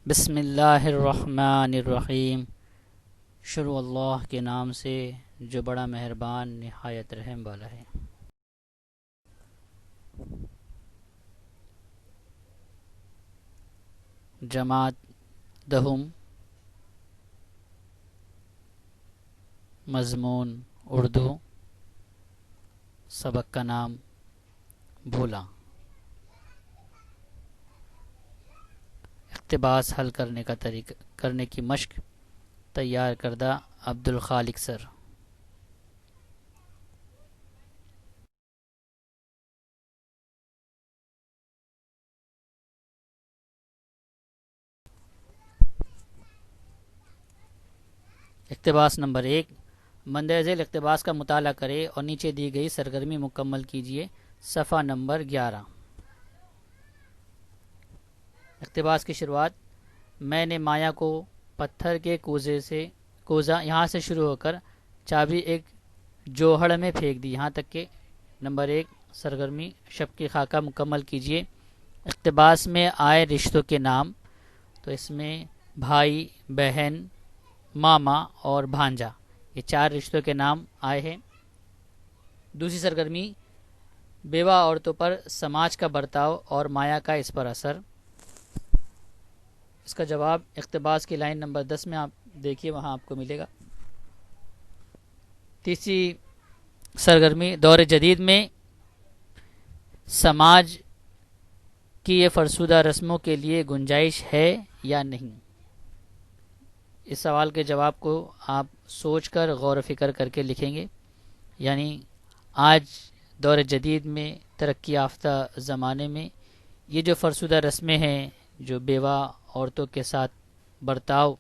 بسم اللہ الرحمن الرحیم۔ شروع اللہ کے نام سے جو بڑا مہربان نہایت رحم والا ہے۔ جماعت دہم، مضمون اردو، سبق کا نام بھولا۔ اقتباس حل کرنے کی مشق تیار کردہ عبدالخالق سر۔ اقتباس نمبر 1، مندرجہ ذیل اقتباس کا مطالعہ کرے اور نیچے دی گئی سرگرمی مکمل کیجیے۔ صفحہ نمبر 11۔ اقتباس کی شروعات: میں نے مایا کو پتھر کے کوزہ یہاں سے شروع ہو کر چابی ایک جوہڑ میں پھینک دی، یہاں تک کہ نمبر 1 سرگرمی شب کی خاکہ مکمل کیجیے۔ اقتباس میں آئے رشتوں کے نام، تو اس میں بھائی، بہن، ماما اور بھانجا، یہ 4 رشتوں کے نام آئے ہیں۔ دوسری سرگرمی بیوہ عورتوں پر سماج کا برتاؤ اور مایا کا اس پر اثر۔ اس کا جواب اقتباس کی لائن نمبر 10 میں آپ دیکھیے، وہاں آپ کو ملے گا۔ تیسری سرگرمی دور جدید میں سماج کی یہ فرسودہ رسموں کے لیے گنجائش ہے یا نہیں۔ اس سوال کے جواب کو آپ سوچ کر غور و فکر کر کے لکھیں گے، یعنی آج دور جدید میں ترقی یافتہ زمانے میں یہ جو فرسودہ رسمیں ہیں، جو بیوہ عورتوں کے ساتھ برتاؤ،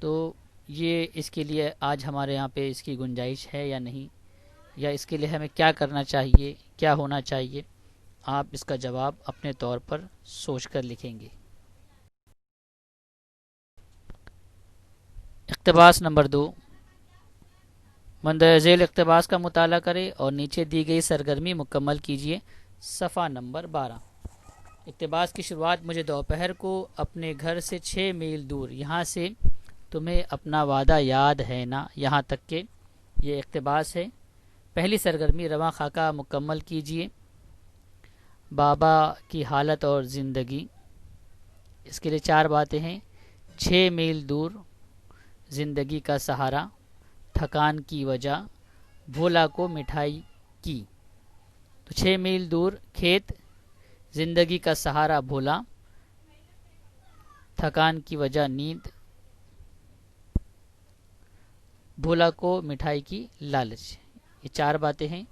تو یہ اس کے لیے آج ہمارے یہاں پہ اس کی گنجائش ہے یا نہیں، یا اس کے لیے ہمیں کیا کرنا چاہیے، کیا ہونا چاہیے۔ آپ اس کا جواب اپنے طور پر سوچ کر لکھیں گے۔ اقتباس نمبر 2، مندرجہ ذیل اقتباس کا مطالعہ کرے اور نیچے دی گئی سرگرمی مکمل کیجیے۔ صفحہ نمبر 12۔ اقتباس کی شروعات: مجھے دوپہر کو اپنے گھر سے 6 میل دور، یہاں سے تمہیں اپنا وعدہ یاد ہے نا، یہاں تک کہ یہ اقتباس ہے۔ پہلی سرگرمی رواں خاکہ مکمل کیجیے۔ بابا کی حالت اور زندگی، اس کے لیے 4 باتیں ہیں: 6 میل دور، زندگی کا سہارا، تھکان کی وجہ، بھولا کو مٹھائی کی۔ تو 6 میل دور کھیت، زندگی کا سہارا بھولا، تھکان کی وجہ نیند، بھولا کو مٹھائی کی لالچ، یہ 4 باتیں ہیں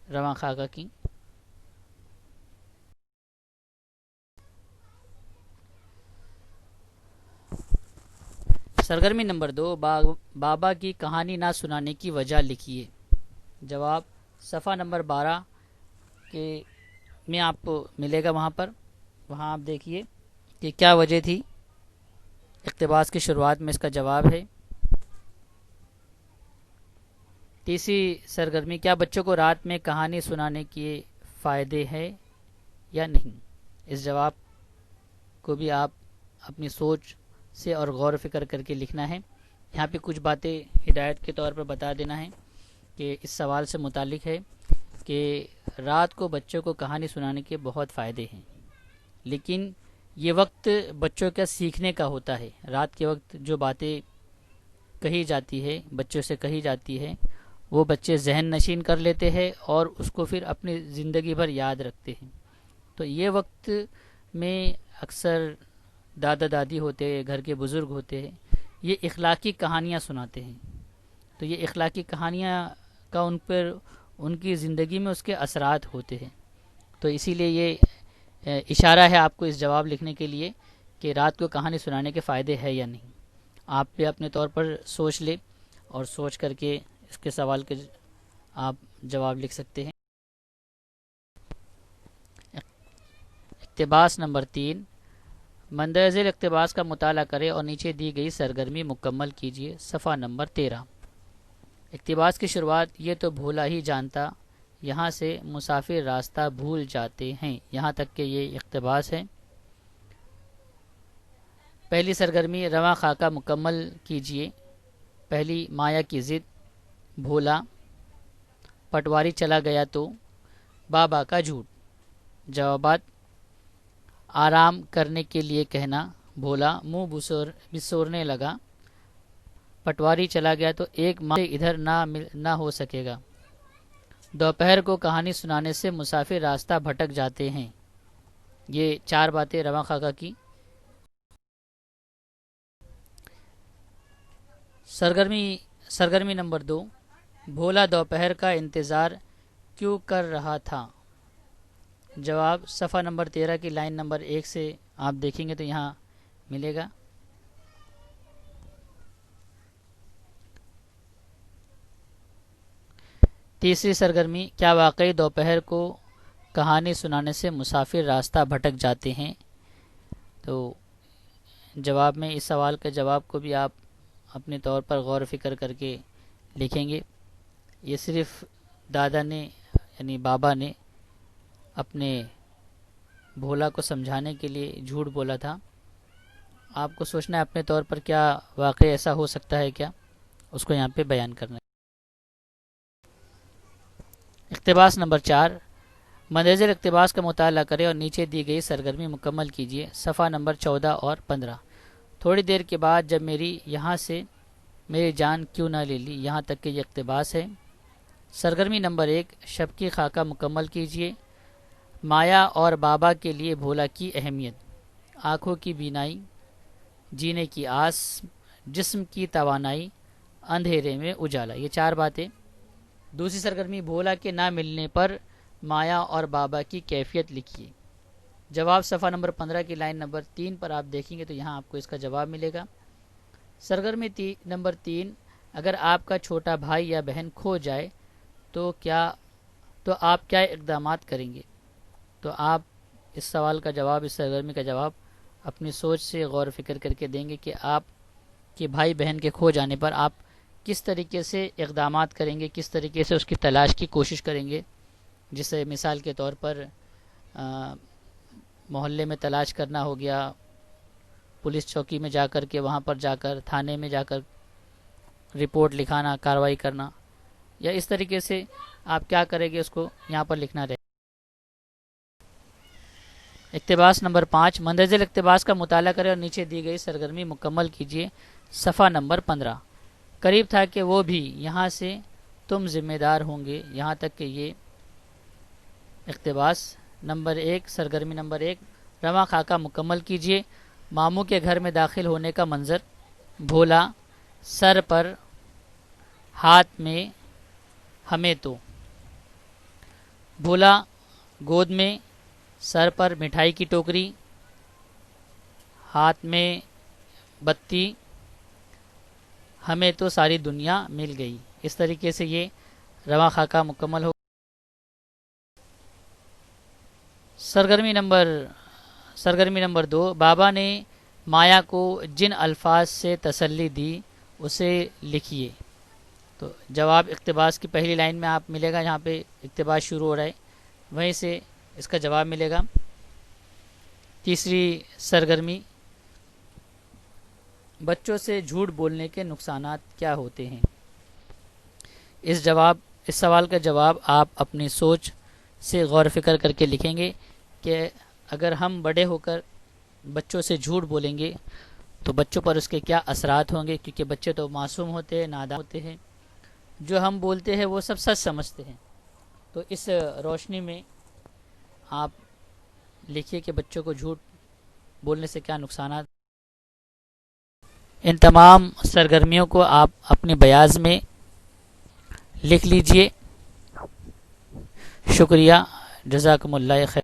رواں خاکہ کی۔ سرگرمی نمبر 2، بابا کی کہانی نہ سنانے کی وجہ لکھیے۔ جواب صفحہ نمبر 12 کے میں آپ کو ملے گا، وہاں آپ دیکھیے کہ کیا وجہ تھی۔ اقتباس کی شروعات میں اس کا جواب ہے۔ تیسری سرگرمی: کیا بچوں کو رات میں کہانی سنانے کے فائدے ہیں یا نہیں۔ اس جواب کو بھی آپ اپنی سوچ سے اور غور و فکر کر کے لکھنا ہے۔ یہاں پہ کچھ باتیں ہدایت کے طور پر بتا دینا ہے کہ اس سوال سے متعلق ہے کہ رات کو بچوں کو کہانی سنانے کے بہت فائدے ہیں، لیکن یہ وقت بچوں کا سیکھنے کا ہوتا ہے۔ رات کے وقت جو باتیں کہی جاتی ہے، بچوں سے کہی جاتی ہے، وہ بچے ذہن نشین کر لیتے ہیں اور اس کو پھر اپنی زندگی بھر یاد رکھتے ہیں۔ تو یہ وقت میں اکثر دادا دادی ہوتے ہیں، گھر کے بزرگ ہوتے ہیں، یہ اخلاقی کہانیاں سناتے ہیں۔ تو یہ اخلاقی کہانیاں کا ان کی زندگی میں اس کے اثرات ہوتے ہیں۔ تو اسی لیے یہ اشارہ ہے آپ کو اس جواب لکھنے کے لیے کہ رات کو کہانی سنانے کے فائدے ہے یا نہیں۔ آپ بھی اپنے طور پر سوچ لیں اور سوچ کر کے اس کے سوال کے آپ جواب لکھ سکتے ہیں۔ اقتباس نمبر 3، مندرجہ ذیل اقتباس کا مطالعہ کرے اور نیچے دی گئی سرگرمی مکمل کیجیے۔ صفحہ نمبر 13۔ اقتباس کی شروعات: یہ تو بھولا ہی جانتا، یہاں سے مسافر راستہ بھول جاتے ہیں، یہاں تک کہ یہ اقتباس ہے۔ پہلی سرگرمی رواں خاکہ مکمل کیجیے۔ پہلی مایا کی ضد، بھولا، پٹواری چلا گیا تو، بابا کا جھوٹ۔ جوابات: آرام کرنے کے لیے کہنا، بھولا منہ بسورنے لگا، پٹواری چلا گیا تو ایک ماہ ادھر نہ ہو سکے گا، دوپہر کو کہانی سنانے سے مسافر راستہ بھٹک جاتے ہیں۔ یہ 4 باتیں رواں خاکہ کی۔ سرگرمی نمبر 2، بھولا دوپہر کا انتظار کیوں کر رہا تھا؟ جواب صفحہ نمبر 13 کی لائن نمبر 1 سے آپ دیکھیں گے تو یہاں ملے گا۔ تیسری سرگرمی، کیا واقعی دوپہر کو کہانی سنانے سے مسافر راستہ بھٹک جاتے ہیں؟ تو جواب میں اس سوال کے جواب کو بھی آپ اپنے طور پر غور و فکر کر کے لکھیں گے۔ یہ صرف دادا نے یعنی بابا نے اپنے بھولا کو سمجھانے کے لیے جھوٹ بولا تھا۔ آپ کو سوچنا ہے اپنے طور پر کیا واقعی ایسا ہو سکتا ہے کیا، اس کو یہاں پہ بیان کرنا ہے۔ اقتباس نمبر 4، مندرجہ اقتباس کا مطالعہ کریں اور نیچے دی گئی سرگرمی مکمل کیجیے۔ صفحہ نمبر 14 اور 15۔ تھوڑی دیر کے بعد جب یہاں سے میری جان کیوں نہ لے لی، یہاں تک کہ یہ اقتباس ہے۔ سرگرمی نمبر 1، شب کی خاکہ مکمل کیجیے۔ مایا اور بابا کے لیے بھولا کی اہمیت، آنکھوں کی بینائی، جینے کی آس، جسم کی توانائی، اندھیرے میں اجالا، یہ 4 باتیں۔ دوسری سرگرمی، بھولا کے نہ ملنے پر مایا اور بابا کی کیفیت لکھیے۔ جواب صفحہ نمبر 15 کی لائن نمبر 3 پر آپ دیکھیں گے تو یہاں آپ کو اس کا جواب ملے گا۔ سرگرمی نمبر 3، اگر آپ کا چھوٹا بھائی یا بہن کھو جائے تو آپ کیا اقدامات کریں گے؟ تو آپ اس سوال کا جواب، اس سرگرمی کا جواب اپنی سوچ سے غور و فکر کر کے دیں گے کہ آپ کے بھائی بہن کے کھو جانے پر آپ کس طریقے سے اقدامات کریں گے، کس طریقے سے اس کی تلاش کی کوشش کریں گے۔ جسے مثال کے طور پر محلے میں تلاش کرنا ہو گیا، پولیس چوکی میں جا کر کے، وہاں پر جا کر، تھانے میں جا کر رپورٹ لکھانا، کارروائی کرنا، یا اس طریقے سے آپ کیا کریں گے اس کو یہاں پر لکھنا رہے۔ اقتباس نمبر 5، مندرجہ اقتباس کا مطالعہ کریں اور نیچے دی گئی سرگرمی مکمل کیجیے۔ صفحہ نمبر 15۔ قریب تھا کہ وہ بھی یہاں سے تم ذمہ دار ہوں گے، یہاں تک کہ یہ اقتباس نمبر 1، سرگرمی نمبر 1، رواں خاکہ مکمل کیجیے۔ ماموں کے گھر میں داخل ہونے کا منظر، بھولا سر پر ہاتھ میں ہمیں تو، بھولا گود میں، سر پر مٹھائی کی ٹوکری، ہاتھ میں بتی، ہمیں تو ساری دنیا مل گئی۔ اس طریقے سے یہ رواں خاکہ مکمل ہو۔ سرگرمی نمبر 2، بابا نے مایا کو جن الفاظ سے تسلی دی اسے لکھیے۔ تو جواب اقتباس کی پہلی لائن میں آپ ملے گا، یہاں پہ اقتباس شروع ہو رہا ہے، وہیں سے اس کا جواب ملے گا۔ تیسری سرگرمی، بچوں سے جھوٹ بولنے کے نقصانات کیا ہوتے ہیں؟ اس سوال کا جواب آپ اپنی سوچ سے غور و فکر کر کے لکھیں گے کہ اگر ہم بڑے ہو کر بچوں سے جھوٹ بولیں گے تو بچوں پر اس کے کیا اثرات ہوں گے، کیونکہ بچے تو معصوم ہوتے ہیں، نادان ہوتے ہیں، جو ہم بولتے ہیں وہ سب سچ سمجھتے ہیں۔ تو اس روشنی میں آپ لکھیے کہ بچوں کو جھوٹ بولنے سے کیا نقصانات۔ ان تمام سرگرمیوں کو آپ اپنے بیاض میں لکھ لیجئے۔ شکریہ، جزاکم اللہ خیر۔